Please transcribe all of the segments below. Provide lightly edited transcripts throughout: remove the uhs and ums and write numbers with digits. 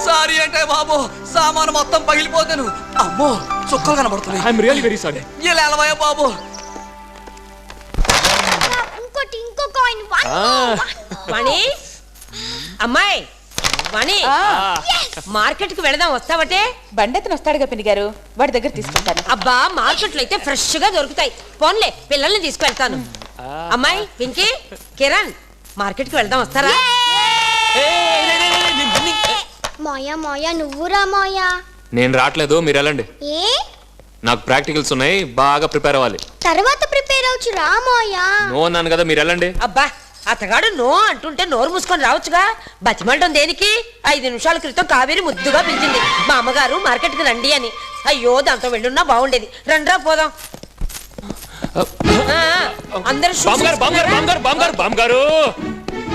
Sorry అంటే బాబు సామాను మొత్తం పగిలిపోతాను. అమ్మో చుక్కలు కనబడుతున్నాయి. I'm really very sorry. ఇలా ఎలవయ్యా బాబు. ఇంకో కాయిన్ వాణి. అమ్మాయి వాణి, మార్కెట్ కి వెళదాం, వస్తావటే? బండెత్తను వస్తాడుగా పిన్ని గారు, వాడి దగ్గర తీసుకుంటాను. అబ్బా మార్కెట్ లో అయితే ఫ్రెష్ గా దొరుకుతాయి. పోన్లే పిల్లల్ని తీసుకువెళ్తాను. అమ్మాయి పింకీ, కిరణ్ మార్కెట్ కి వెళ్దాం, వస్తారా? మోయా మోయా నువ్వురా మోయా. నేను రావట్లేదు, మీరు వెళ్ళండి. ఏ నాకు ప్రాక్టికల్స్ ఉన్నాయి, బాగా ప్రిపేర్ అవ్వాలి. తర్వాత ప్రిపేర్ అవచ్చు రా మోయా. నో అన్నాను కదా, మీరు వెళ్ళండి. అబ్బా అతగాడు నో అంటుంటే నోరు మూసుకొని రావచ్చుగా. బతిమలడం దేనికి? 5 నిమిషాల క్రితం కావేరి ముద్దుగా పిలిచింది, మా అమ్మగారు మార్కెట్ కి రండి అని. అయ్యో దాంతో వెళ్ళున్నా బాగుండేది. రండ్రా పోదాం. అందరూ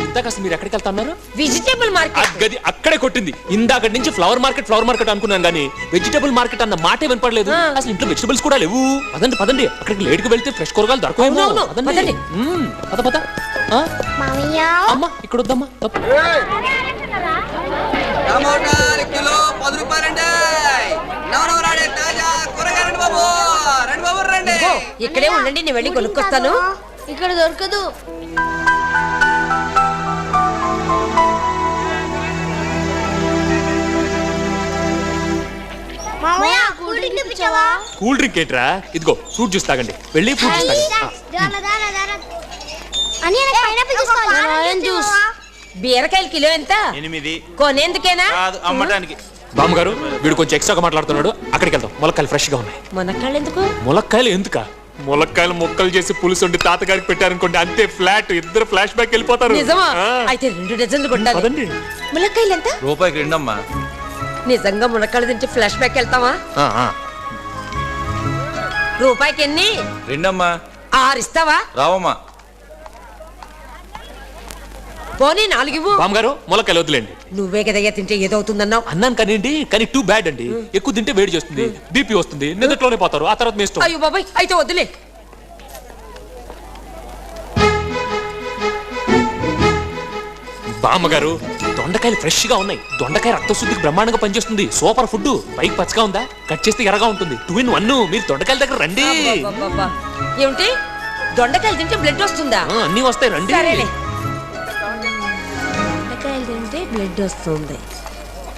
ఇందాక మీరు ఎక్కడికి వెళ్తున్నారు? Vegetable market. గది అక్కడే కొట్టింది. ఇందాక నుంచి ఫ్లవర్ మార్కెట్ అనుకున్నాను కానీ వెజిటేబుల్ మార్కెట్ అన్న మాటే వినపడలేదు. అసలు ఇంట్లో వెజిటబుల్స్ కూడా లేవు. పదండి పదండి, అక్కడికి లేట్ గా వెళ్తే ఫ్రెష్ కూరగాయలు దొరకవు. పద పద. అమ్మా ఇక్కడ వద్దమ్మా. టమోటాలు కిలో 10 రూపాయలండి. నవనవరాడే తాజా కూరగాయలండి బాబు. రండి బాబు రండి. ఇక్కడే ఉండండి, నేను వెళ్ళి కొనుక్కొస్తాను. ఇక్కడ దొరకదు. కూల్ డ్రింక్ ఏంట్రా? ఇదిగో ఫ్రూట్ జ్యూస్ తాగండి, వెళ్ళి ఫ్రూట్ జ్యూస్ తాగండి. బీరకాయలు కిలో ఎంత? 8. కొనేందుకేనా? అమ్మటానికి. బామ్మగారు వీడు కొంచెం ఎక్స్ట్రాగా మాట్లాడుతున్నాడు, అక్కడికి వెళ్తాం. ములక్కాయలు ఫ్రెష్ గా ఉన్నాయి. మునక్కాయలు ఎందుకు? ములక్కాయలు ఎందుకా? ములక్కాయలు ముక్కలు చేసి పులుసు వండి తాతగారికి పెట్టారనుకోండి, అంతే ఫ్లాట్. ఇద్దరు ఫ్లాష్ బ్యాక్ వెళ్ళిపోతారు. నిజమా? అయితే 2 డజన్లు కొట్టాలి. ములక్కాయలు ఎంత? రూపాయికి 2 అమ్మా. నిజంగా మునక్కాయలు తింటే ఫ్లాష్ బ్యాక్ వెళ్తావా? రూపాయికి ఎన్ని? 2 అమ్మా. 6 ఇస్తావా? రావమ్మా. పోనీ 4 ఇవ్వు. బామ్మగారు ములక్కాయలు వదిలేండి. నువ్వే కదయ్యా తింటే ఏదవుతుందన్నావు. అన్నాను కానివ్వండి, కానీ టూ బ్యాడ్ అండి. ఎక్కువ తింటే వేడి చేస్తుంది, బీపీ వస్తుంది, నిద్రలోనే పోతారు. ఆ తర్వాత మీ ఇష్టం. అయ్యో బాబాయ్, అయితే వద్దులే. బామ్మగారు దొండకాయలు ఫ్రెష్ గా ఉన్నాయి. దొండకాయ రక్తశుద్ధికి బ్రహ్మాండంగా పనిచేస్తుంది. Super food. పైకి పచ్చగా ఉందా, కట్ చేస్తే ఎర్రగా ఉంటుంది. 2 in 1. మీరు దొండకాయల దగ్గర రండి. ఏమిటి దొండకాయలు తింటే బ్లడ్ వస్తుందా? అన్ని వస్తాయి, రండి. సరేలే, దొండకాయలు తింటే బ్లడ్ వస్తుంది.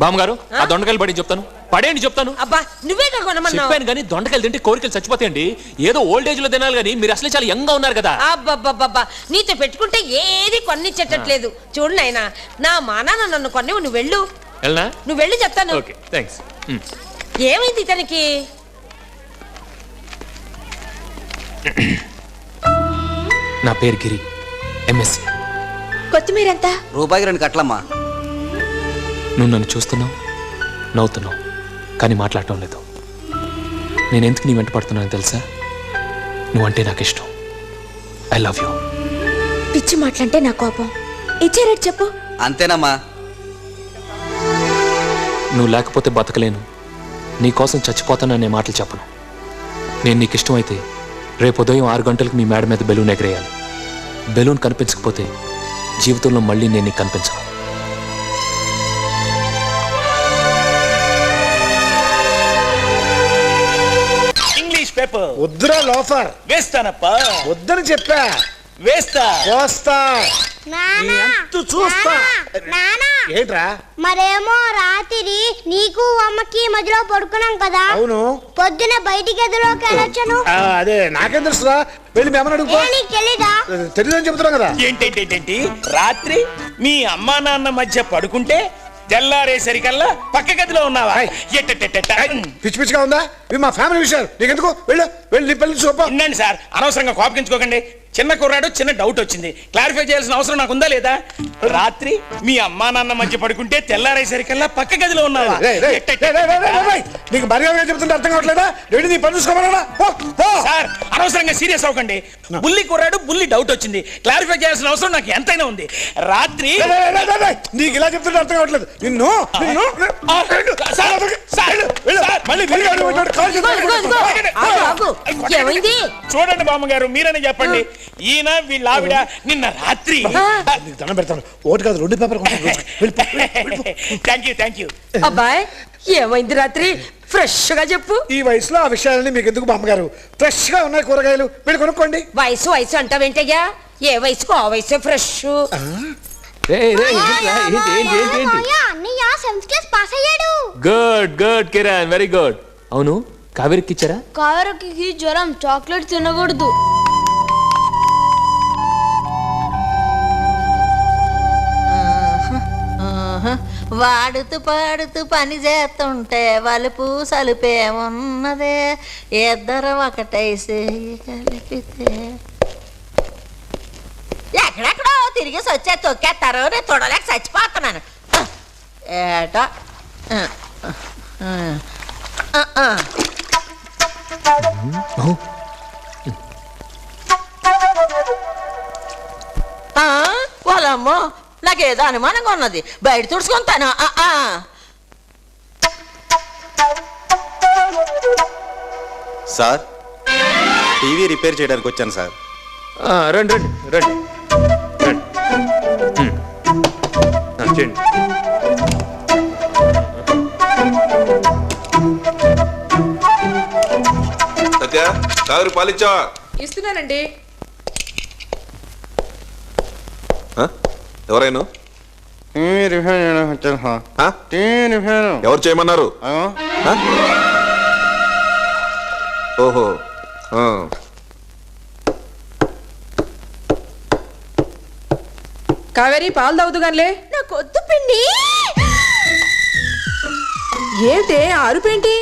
బామ్మగారు ఆ దొండకాయలు పడి చెప్తాను, పడేయండి చెప్తాను. అబ్బా నువ్వే కొనమన్నావు. చెప్పాను కానీ దొండకాయలు తింటే కోరికలు చచ్చిపోతాయండి. ఏదో ఓల్డ్ ఏజ్ లో తినాలి కానీ మీరు అసలే చాలా యంగ్ గా ఉన్నారు కదా. అబ్బబ్బబ్బబ్బా నీతో పెట్టుకుంటే ఏది కొనిచ్చేటట్లేదు. చూడు నాయనా, నా మానాన్న నన్ను కొన్ని, నువ్వు వెళ్ళు. నువ్వు వెళ్ళి చెప్తాను. Okay thanks. ఏమైంది ఇతనికి? నా పేరు గిరి, ఎంఎస్సి. కొత్తిమీర ఎంత? రూపాయికి 2 కట్టలమ్మా. నువ్వు నన్ను చూస్తున్నావు, నవ్వుతున్నావు, కానీ మాట్లాడటం లేదు. నేను ఎందుకు నీ వెంట పడుతున్నాను తెలుసా? నువ్వంటే నాకు ఇష్టం. I love you. పిచ్చి మాటలంటే నా కోపం. ఇచ్చే రేట్ చెప్పు. అంతేనమ్మా. నువ్వు లేకపోతే బతకలేను, నీ కోసం చచ్చిపోతాననే మాటలు చెప్పను. నేను నీకు ఇష్టమైతే రేపు ఉదయం 6 గంటలకు మీ మేడ మీద బెలూన్ ఎగరేయాలి. బెలూన్ కనిపించకపోతే జీవితంలో మళ్ళీ నేను నీకు కనిపించను. ఇంగ్లీష్ పేపర్ వద్దురా లోఫర్. వేస్తానప్పా. వద్దని చెప్పా. వేస్తా. వస్తా. చూస్తా. ఏంట్రా? మరేమో రాత్రి నీకు అమ్మకి మధ్యలో పడుకున్నాం కదా. అవును. పొద్దున బయటికి గదిలోకి వెళ్ళొచ్చాను. అదే నాకేం తెలుసురా, వెళ్ళి మేమని అడుగుపో. తెలీదా? తెలియదని చెబుతున్నాం కదా. ఏంటేంటేంటి రాత్రి మీ అమ్మా నాన్న మధ్య పడుకుంటే తెల్లారేసరికల్లా పక్క గదిలో ఉన్నావా? పిచ్చి పిచ్చిగా ఉందా? ఇవి మా ఫ్యామిలీ విషయాలు, నీకెందుకు? వెళ్ళు వెళ్ళి నీ పెళ్లి చూప. వినండి సార్, అనవసరంగా కోపగించుకోకండి. చిన్న కుర్రాడు, చిన్న డౌట్ వచ్చింది, క్లారిఫై చేయాల్సిన అవసరం నాకు ఉందా లేదా? రాత్రి మీ అమ్మా నాన్న మధ్య పడుకుంటే తెల్లారేసరికల్లా పక్క గదిలో ఉన్నావా? నీకు మర్యాదగా చెబుతుంటే అర్థం కావట్లేదా? వెళ్ళి నీ పని చూసుకోమన్నా. సార్ అనవసరంగా సీరియస్ అవ్వకండి. బుల్లి కుర్రాడు, బుల్లి డౌట్ వచ్చింది, క్లారిఫై చేయాల్సిన అవసరం నాకు ఎంతైనా ఉంది. రాత్రి నీకు ఇలా చెప్తుంటే అర్థం కావట్లేదు. నిన్ను ఏమైంది? చూడండి బామ్మగారు, మీరనే చెప్పండి. ఈయన వీళ్ళ ఆవిడ నిన్న రాత్రి. నీకు దండం పెడతాను, ఒకటి కాదు 2 పేపర్ థ్యాంక్ యూ. అబ్బాయ్ ఏమైంది రాత్రి? ఫ్రెష్ గా చెప్పు. ఈ వయసులో ఆ విషయాలన్నీ మీకు ఎందుకు బామ్మగారు? ఫ్రెష్ గా ఉన్నాయి కూరగాయలు, మీరు కొనుక్కోండి. వయసు వయసు అంటావేంటయ్యా? ఏ వయసుకు ఆ వయసే ఫ్రెష్. అన్నయ్య 7th క్లాస్ పాస్ అయ్యాడు. Good good Kiran, very good. అవును, కావేరికి ఇచ్చారా? కావేరికి జ్వరం, చాక్లెట్ తినకూడదు. వాడుతూ పాడుతూ పని చేస్తుంటే వలుపు సలుపేమున్నదే, ఇద్దరు ఒకటైసి కలిపితే. ఎక్కడెక్కడో తిరిగి వచ్చే తొక్కేస్తారు, నేను చూడలేక చచ్చిపోతున్నాను. ఏటో వాళ్ళమ్మో, నాకేదో అనుమానంగా ఉన్నది, బయట తుడుచుకుంటాను. సార్, టీవీ రిపేర్ చేయడానికి వచ్చాను సార్. రండి రండి రండి రండి. చేయండి. సత్య, కావేరి పాలిచ్చా? ఇస్తున్నానండి. ఎవరైనా ఎవరు చేయమన్నారు? ఓహో, కావేరి పాలు తాగుతుగానిలే. నాకు వద్దు పిన్ని. ఏంటే ఆరుపేంటి?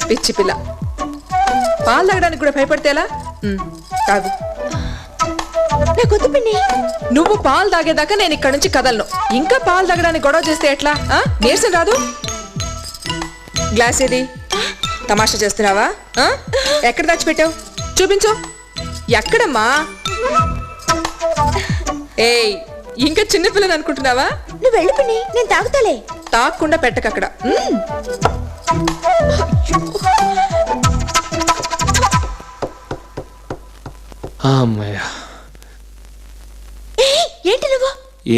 పిచ్చి పిల్ల, పాలు తాగడానికి కూడా భయపడితేలా? తాగు. నాకు వద్దు పిన్ని. నువ్వు పాలు తాగేదాకా నేను ఇక్కడ నుంచి కదలను. ఇంకా పాలు తాగడానికి గొడవ చేస్తే ఎట్లా? నీరసం రాదు? గ్లాస్ ఏది? తమాషా చేస్తున్నావా? ఎక్కడ దాచిపెట్టావు? చూపించు. ఎక్కడమ్మా? ఏయ్, ఇంకా చిన్నపిల్లని అనుకుంటున్నావా? నువ్వు వెళ్ళి పిన్ని, నేను తాగుతాలే. తాగకుండా పెట్టకక్కడ. అమ్మయ్యా, ఏంటి నువ్వు?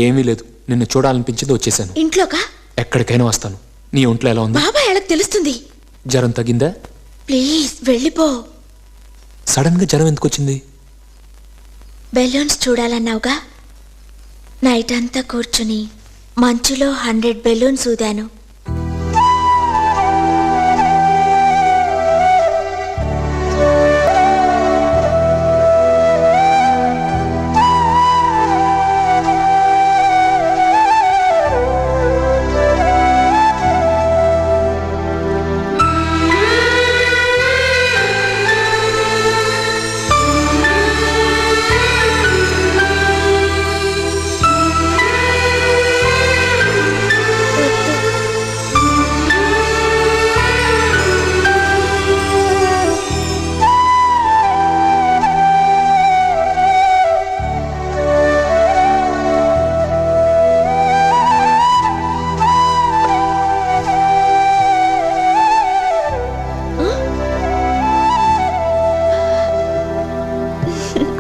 ఏమీ లేదు, నిన్ను చూడాలనిపించింది వచ్చేసాను. ఇంట్లోకా? ఎక్కడికైనా వస్తాను. నీ ఒంట్లో ఎలా ఉంది? బాబాయ్ వాళ్ళకి తెలుస్తుంది. జ్వరం తగ్గిందా? ప్లీజ్ వెళ్ళిపో. సడన్ గా జ్వరం ఎందుకు వచ్చింది? బెలూన్స్ చూడాలన్నావుగా, నైట్ అంతా కూర్చుని మంచులో 100 బెలూన్స్ ఊదాను.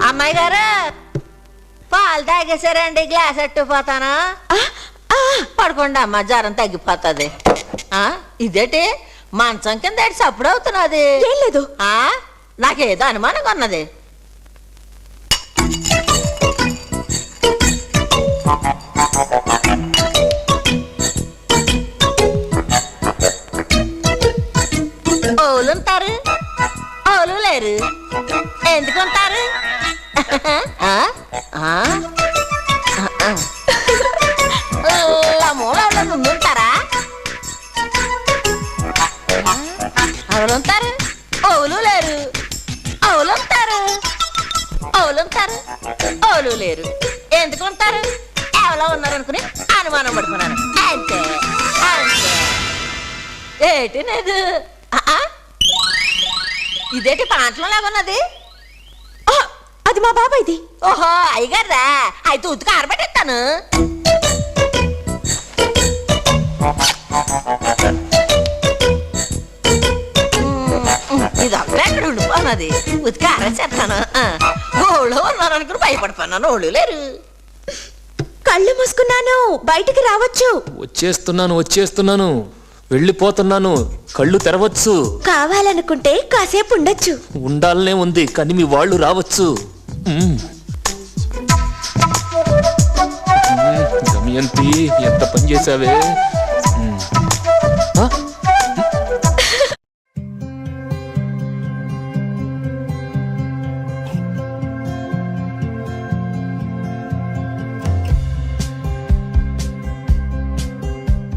అమ్మాయి గారు పాలు తాగేసారండి, గ్లాస్ అట్టుపోతాను. పడుకోండి అమ్మ, జ్వరం తగ్గిపోతుంది. ఇదేంటి మంచం కింద సప్పుడు అవుతున్నది? ఏం లేదు. నాకేదో అనుమానంగా ఉన్నది. ఓలుంటారు, ఓలు లేరు, ఎందుకుంటారు? మూల ముందుంటారా? అవులుంటారు, ఓలు లేరు, అవులుంటారు, ఓలుంటారు, ఓలు లేరు, ఎందుకుంటారు? ఎవరో ఉన్నారనుకుని అనుమానం పడుకున్నాను అంతే. ఏంటి లేదు, ఇదేంటి పాంట్లో లాగున్నది? అది మా బాబాయ్ది. ఓహో, అయ్యగారా, అయితే ఉతికి ఆరబెట్టేస్తాను. ఇది అక్కడ ఉండిపోవాలి. ఉన్నది ఉతికి ఆరేసేస్తాను ఓళ్ళు ఉన్నారనుకుని భయపడిపోయినాను ఓళ్ళు లేరు. కళ్ళు మూసుకున్నాను, బయటికి రావచ్చు. వచ్చేస్తున్నాను వెళ్ళిపోతున్నాను, కళ్ళు తెరవచ్చు. కావాలనుకుంటే కాసేపు ఉండొచ్చు. ఉండాలనే ఉంది కానీ మీ వాళ్ళు రావచ్చు. దమయంతి ఎంత పని చేసావే.